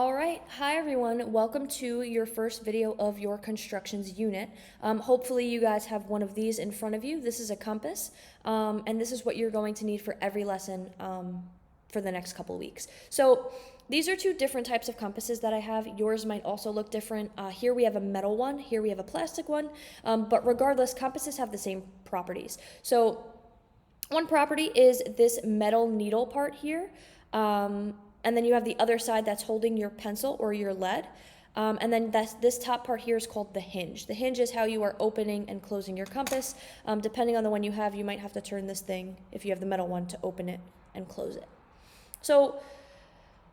All right, hi everyone. Welcome to your first video of your constructions unit. Hopefully you guys have one of these in front of you. This is a compass, and this is what you're going to need for every lesson for the next couple weeks. So these are two different types of compasses that I have. Yours might also look different. Here we have a metal one, here we have a plastic one, but regardless, compasses have the same properties. So one property is this metal needle part here. And then you have the other side that's holding your pencil or your lead. And then this top part here is called the hinge. The hinge is how you are opening and closing your compass. Depending on the one you have, you might have to turn this thing, if you have the metal one, to open it and close it. So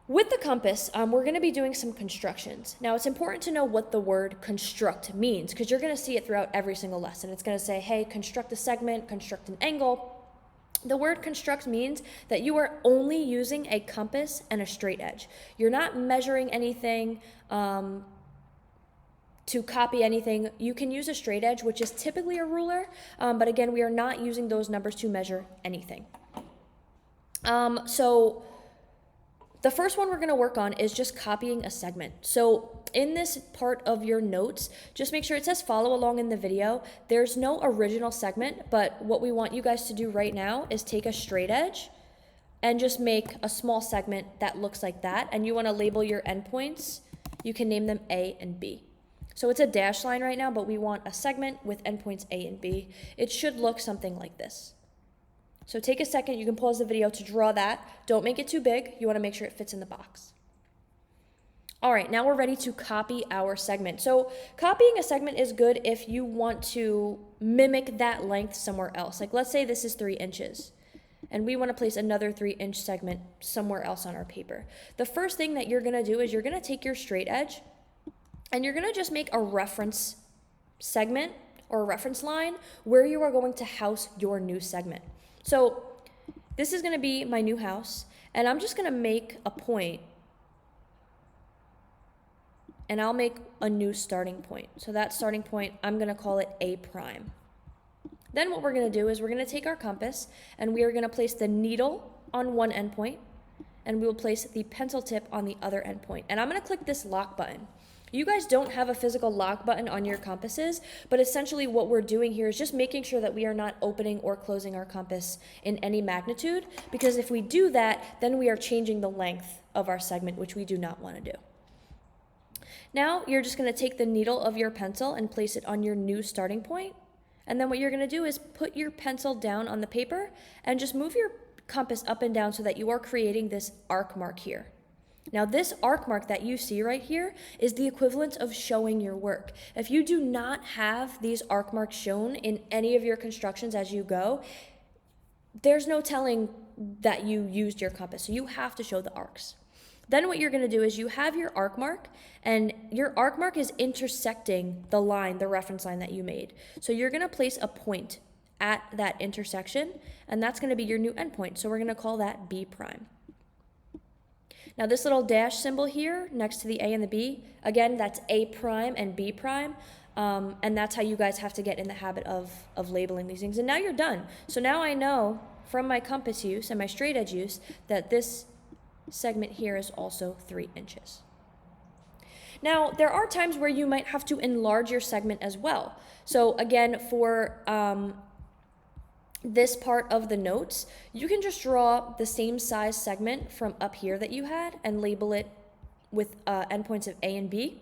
with the compass, we're going to be doing some constructions. Now, it's important to know what the word construct means, because you're going to see it throughout every single lesson. It's going to say, hey, construct a segment, construct an angle. The word construct means that you are only using a compass and a straight edge. You're not measuring anything to copy anything. You can use a straight edge, which is typically a ruler, but again, we are not using those numbers to measure anything. So the first one we're going to work on is just copying a segment. So in this part of your notes, just make sure it says follow along in the video. There's no original segment, but what we want you guys to do right now is take a straight edge and just make a small segment that looks like that. And you want to label your endpoints. You can name them A and B. So it's a dash line right now, but we want a segment with endpoints A and B. It should look something like this. So take a second, you can pause the video to draw that. Don't make it too big. You want to make sure it fits in the box. All right, now we're ready to copy our segment. So copying a segment is good if you want to mimic that length somewhere else. Like let's say this is 3 inches and we want to place another 3-inch segment somewhere else on our paper. The first thing that you're going to do is you're going to take your straight edge and you're going to just make a reference segment or a reference line where you are going to house your new segment. So this is going to be my new house, and I'm just going to make a point, and I'll make a new starting point. So that starting point, I'm going to call it A prime. Then what we're going to do is we're going to take our compass, and we are going to place the needle on one endpoint, and we will place the pencil tip on the other endpoint. And I'm going to click this lock button. You guys don't have a physical lock button on your compasses, but essentially what we're doing here is just making sure that we are not opening or closing our compass in any magnitude, because if we do that, then we are changing the length of our segment, which we do not want to do. Now, you're just going to take the needle of your pencil and place it on your new starting point, and then what you're going to do is put your pencil down on the paper and just move your compass up and down so that you are creating this arc mark here. Now, this arc mark that you see right here is the equivalent of showing your work. If you do not have these arc marks shown in any of your constructions as you go, there's no telling that you used your compass. So you have to show the arcs. Then what you're going to do is you have your arc mark, and your arc mark is intersecting the line, the reference line that you made. So you're going to place a point at that intersection, and that's going to be your new endpoint. So we're going to call that B prime. Now this little dash symbol here next to the A and the B, again, that's A prime and B prime, and that's how you guys have to get in the habit of labeling these things. And now you're done. So now I know from my compass use and my straight edge use that this segment here is also 3 inches. Now, there are times where you might have to enlarge your segment as well. So again, for this part of the notes, you can just draw the same size segment from up here that you had and label it with endpoints of A and B.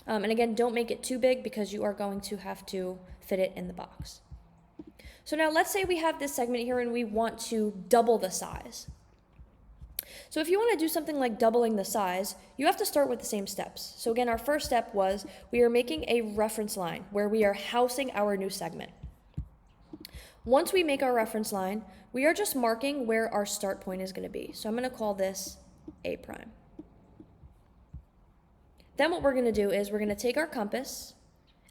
And again, don't make it too big because you are going to have to fit it in the box. So now let's say we have this segment here and we want to double the size. So if you want to do something like doubling the size, you have to start with the same steps. So again, our first step was we are making a reference line where we are housing our new segment. Once we make our reference line, we are just marking where our start point is going to be. So I'm going to call this A prime. Then what we're going to do is we're going to take our compass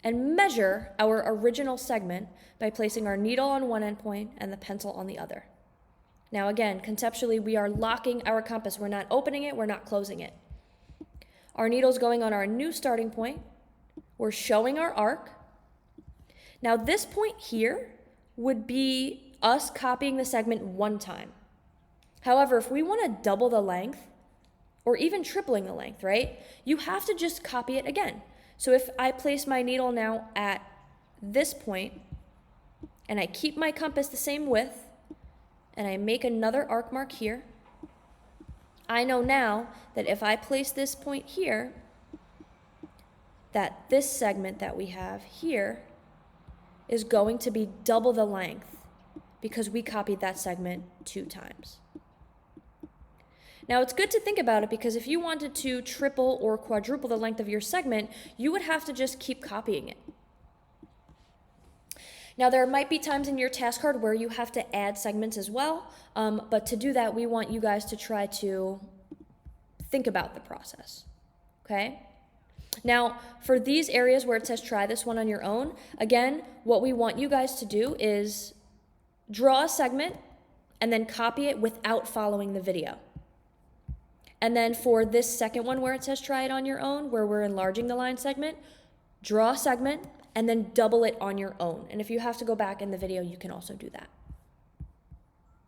and measure our original segment by placing our needle on one endpoint and the pencil on the other. Now again, conceptually, we are locking our compass. We're not opening it, we're not closing it. Our needle's going on our new starting point. We're showing our arc. Now this point here would be us copying the segment one time. However, if we want to double the length, or even tripling the length, right? You have to just copy it again. So if I place my needle now at this point, and I keep my compass the same width, and I make another arc mark here, I know now that if I place this point here, that this segment that we have here is going to be double the length because we copied that segment 2 times. Now it's good to think about it because if you wanted to triple or quadruple the length of your segment, you would have to just keep copying it. Now there might be times in your task card where you have to add segments as well, but to do that, we want you guys to try to think about the process, okay? Now, for these areas where it says try this one on your own, again, what we want you guys to do is draw a segment and then copy it without following the video. And then for this second one where it says try it on your own, where we're enlarging the line segment, draw a segment and then double it on your own. And if you have to go back in the video, you can also do that.